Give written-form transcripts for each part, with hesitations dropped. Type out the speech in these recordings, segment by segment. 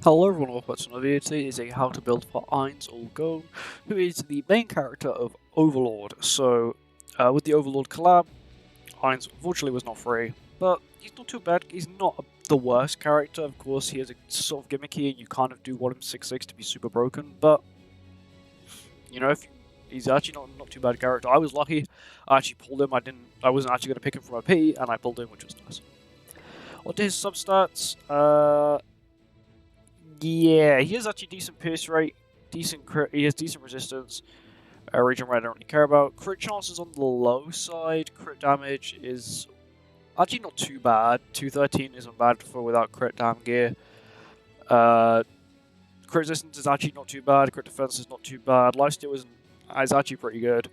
Hello everyone, welcome back to another video. Today is a how to build for Ainz or Go, who is the main character of Overlord. So, with the Overlord collab, Ainz unfortunately was not free, but he's not too bad. He's not the worst character. Of course, he is a sort of gimmicky, and you kind of do want him 6'6" to be super broken, but you know, if he's actually not too bad a character. I was lucky. I actually pulled him. I wasn't actually going to pick him from a P, and I pulled him, which was nice. Onto his substats. Yeah, he has actually decent pierce rate, decent crit, he has decent resistance, region rate I don't really care about. Crit chance is on the low side, crit damage is actually not too bad. 213 isn't bad for without crit damn gear. Crit resistance is actually not too bad, crit defense is not too bad, lifesteal is actually pretty good.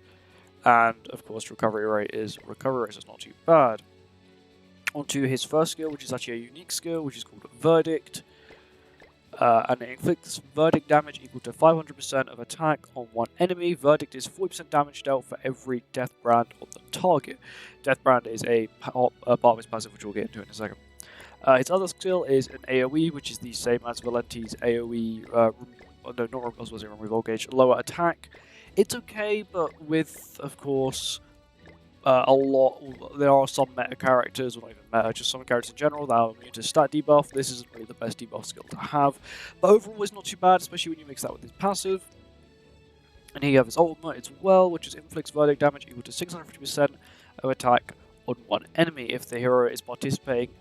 And of course recovery rate is not too bad. Onto his first skill, which is actually a unique skill, which is called Verdict. And it inflicts verdict damage equal to 500% of attack on one enemy. Verdict is 40% damage dealt for every death brand on the target. Death brand is a part of his passive, which we'll get into in a second. His other skill is an AoE, which is the same as Valenti's AoE, remove all gauge, lower attack. It's okay, but with, of course, there are some meta characters, or not even meta, just some characters in general that are immune to stat debuff. This isn't really the best debuff skill to have, but overall it's not too bad, especially when you mix that with his passive. And here you have his ultimate as well, which is inflicts verdict damage equal to 650% of attack on one enemy. If the hero is participating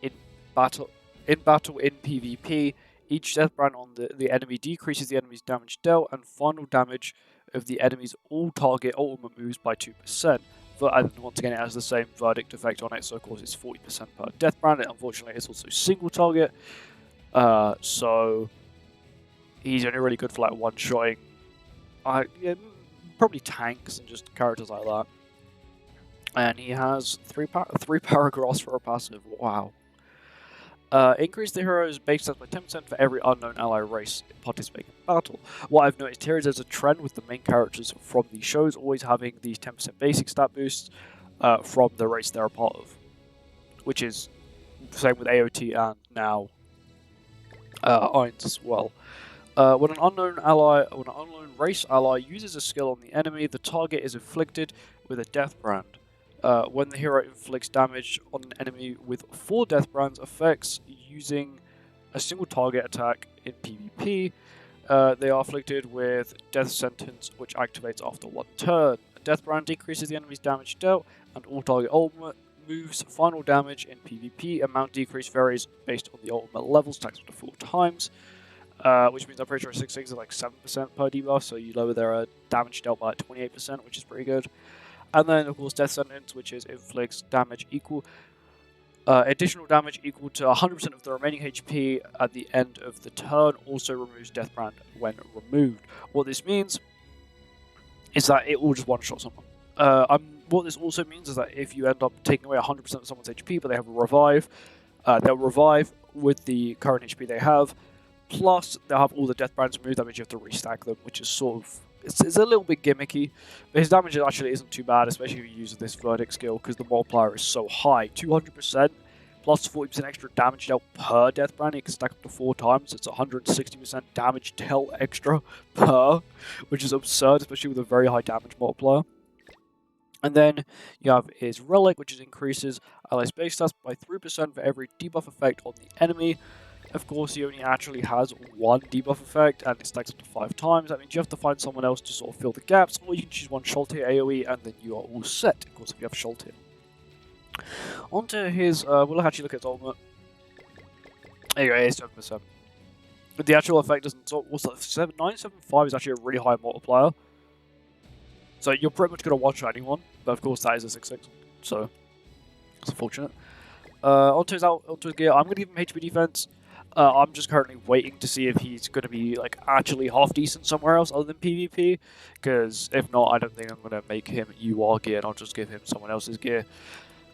in battle in PvP, each death brand on the enemy decreases the enemy's damage dealt and final damage of the enemy's all target ultimate moves by 2%. And once again, it has the same verdict effect on it, so of course it's 40% per death brand. Unfortunately, it's also single target, so he's only really good for like one-shotting, probably tanks and just characters like that. And he has three paragraphs for a passive. Wow. Increase the hero's base stats by 10% for every unknown ally race participating in battle. What I've noticed here is there's a trend with the main characters from these shows always having these 10% basic stat boosts from the race they're a part of, which is the same with AOT and now Ainz as well. When an unknown race ally uses a skill on the enemy, the target is afflicted with a death brand. When the hero inflicts damage on an enemy with 4 death brands effects using a single target attack in PvP, they are afflicted with death sentence, which activates after 1 turn. A death brand decreases the enemy's damage dealt, and all target ultimate moves final damage in PvP. Amount decrease varies based on the ultimate levels, taxed up to 4 times. Which means I'm pretty sure 6/6 is like 7% per debuff, so you lower their damage dealt by like 28%, which is pretty good. And then, of course, Death Sentence, which is inflicts damage additional damage equal to 100% of the remaining HP at the end of the turn, also removes Death Brand when removed. What this means is that it will just one-shot someone. What this also means is that if you end up taking away 100% of someone's HP, but they have a revive, they'll revive with the current HP they have, plus they'll have all the Death Brands removed. That means you have to restack them, which is sort of... It's a little bit gimmicky, but his damage actually isn't too bad, especially if you use this Verdict skill, because the multiplier is so high. 200% plus 40% extra damage dealt per Death Brand. It can stack up to 4 times. It's 160% damage dealt extra per, which is absurd, especially with a very high damage multiplier. And then you have his Relic, which increases ally base stats by 3% for every debuff effect on the enemy. Of course, he only actually has 1 debuff effect, and it stacks up to 5 times. That means you have to find someone else to sort of fill the gaps, or you can choose one Sholtir AoE, and then you are all set, of course, if you have Sholtir. Onto his, we'll actually look at his ultimate. There you go, it's 7%. But the actual effect doesn't, what's that, 975 is actually a really high multiplier. So you're pretty much going to one-shot anyone, but of course that is a 6/6, so it's unfortunate. Onto his gear, I'm going to give him HP defense. I'm just currently waiting to see if he's going to be like actually half decent somewhere else other than PvP, because if not, I don't think I'm going to make him UR gear, and I'll just give him someone else's gear,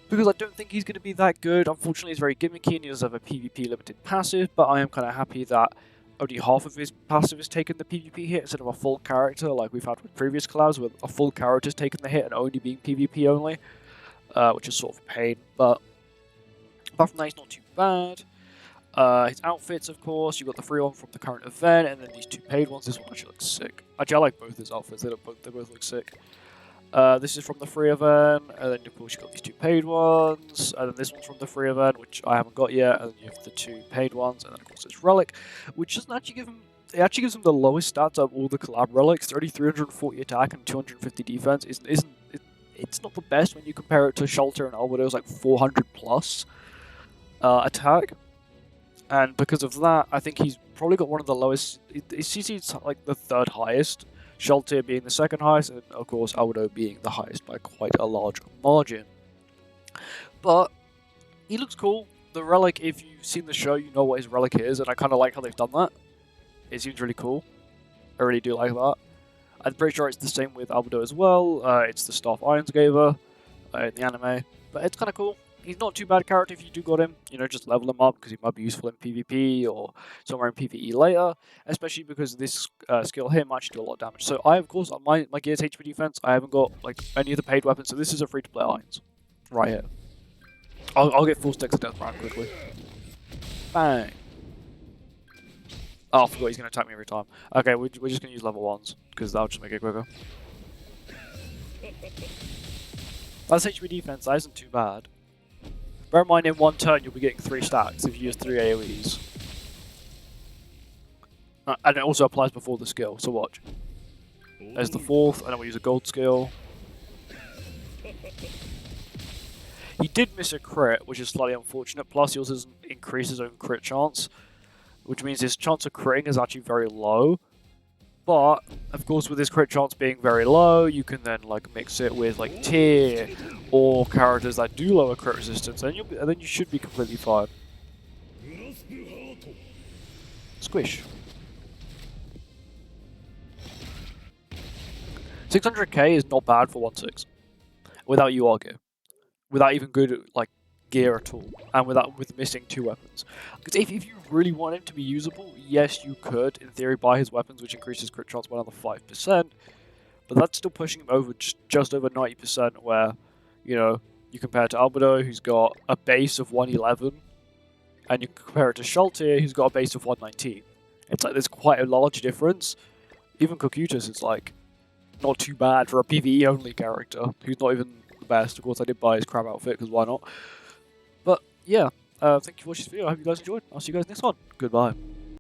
because I don't think he's going to be that good. Unfortunately, he's very gimmicky, and he does have a PvP limited passive, but I am kind of happy that only half of his passive has taken the PvP hit instead of a full character like we've had with previous collabs, where a full character has taken the hit and only being PvP only, which is sort of a pain, but apart from that, he's not too bad. His outfits, of course, you've got the free one from the current event, and then these 2 paid ones. This one actually looks sick. Actually, I like both his outfits. They both look sick. This is from the free event, and then of course you've got these 2 paid ones, and then this one's from the free event, which I haven't got yet, and then you have the 2 paid ones, and then of course it's Relic, which doesn't actually give him. It actually gives him the lowest stats of all the collab relics. 340 attack and 250 defense. It's not the best when you compare it to Shelter and Albedo's like 400 plus attack. And because of that, I think he's probably got one of the lowest. His CC's like the 3rd highest, Shelter being the 2nd highest, and of course Albedo being the highest by quite a large margin. But he looks cool. The Relic, if you've seen the show, you know what his Relic is, and I kind of like how they've done that. It seems really cool. I really do like that. I'm pretty sure it's the same with Albedo as well. It's the staff Ainz gave her in the anime, but it's kind of cool. He's not too bad a character if you do got him. You know, just level him up because he might be useful in PvP or somewhere in PvE later. Especially because this skill here might actually do a lot of damage. So I, of course, on my gear's HP defense, I haven't got like any of the paid weapons. So this is a free-to-play Ainz right here. I'll get full stacks of death round quickly. Bang. Oh, I forgot he's going to attack me every time. Okay, we're just going to use level 1s, because that'll just make it quicker. That's HP defense, that isn't too bad. Bear in mind, in 1 turn, you'll be getting 3 stacks if you use 3 AoEs. And it also applies before the skill, so watch. There's the 4th, and then we use a gold skill. He did miss a crit, which is slightly unfortunate, plus he also doesn't increase his own crit chance, which means his chance of critting is actually very low. But, of course, with his crit chance being very low, you can then like mix it with like Tier or characters that do lower crit resistance, and then you should be completely fine. Squish. 600k is not bad for 1/6 without UR gear, without even good like gear at all, and with missing 2 weapons. Because if you really want him to be usable, yes, you could, in theory, buy his weapons, which increases crit chance by another 5%, but that's still pushing him over just over 90%, where, you know, you compare it to Albedo, who's got a base of 111, and you compare it to Shelter, who's got a base of 119. It's like there's quite a large difference. Even Kokutus is like not too bad for a PvE-only character, who's not even the best. Of course, I did buy his crab outfit, because why not? But yeah, thank you for watching this video. I hope you guys enjoyed. I'll see you guys next one. Goodbye.